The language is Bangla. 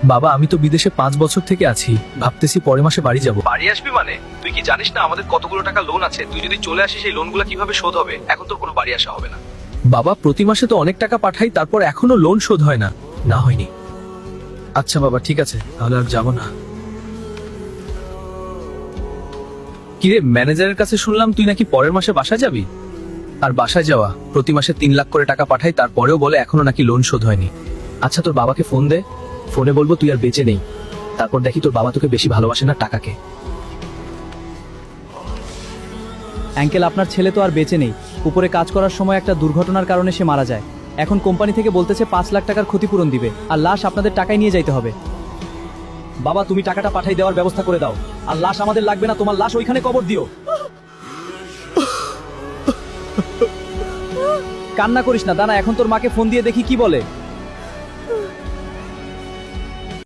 বাবা আমি তো বিদেশে 5 বছর থেকে আছি, ভাবতেছি পরের মাসে বাড়ি যাব। বাড়ি আসবি মানে? তুই কি জানিস না আমাদের কতগুলো টাকা লোন আছে? তুই যদি চলে আসিস এই লোনগুলো কিভাবে শোধ হবে? এখন তোর কোনো বাড়ি আসা হবে না। বাবা প্রতি মাসে তো অনেক টাকা পাঠাই, তারপর এখনো লোন শোধ হয় না। না হয়নি। আচ্ছা বাবা ঠিক আছে, তাহলে আর যাব না। কিরে ম্যানেজারের কাছে শুনলাম তুই নাকি পরের মাসে বাসায় যাবি? আর বাসায় যাওয়া প্রতি মাসে 3 লাখ করে টাকা পাঠাই, তারপরেও বলে এখনো নাকি লোন শোধ হয়নি। আচ্ছা তোর বাবাকে ফোন দে, ফোনে বলবো তুই আর বেঁচে নেই। তারপর দেখি তোর বাবা তোকে বেশি ভালোবাসে না টাকাকে। অ্যাঙ্কেল আপনার ছেলে তো আর বেঁচে নেই। উপরে কাজ করার সময় একটা দুর্ঘটনার কারণে সে মারা যায়। এখন কোম্পানি থেকে বলতেছে 5 লাখ টাকার ক্ষতিপূরণ দিবে, আর লাশ আপনাদের টাকায় নিয়ে যাইতে হবে। বাবা তুমি টাকাটা পাঠাই দেওয়ার ব্যবস্থা করে দাও, আর লাশ আমাদের লাগবে না, তোমার লাশ ওইখানে কবর দিও। কান্না করিস না, দাঁড়া এখন তোর মাকে ফোন দিয়ে দেখি কি বলে।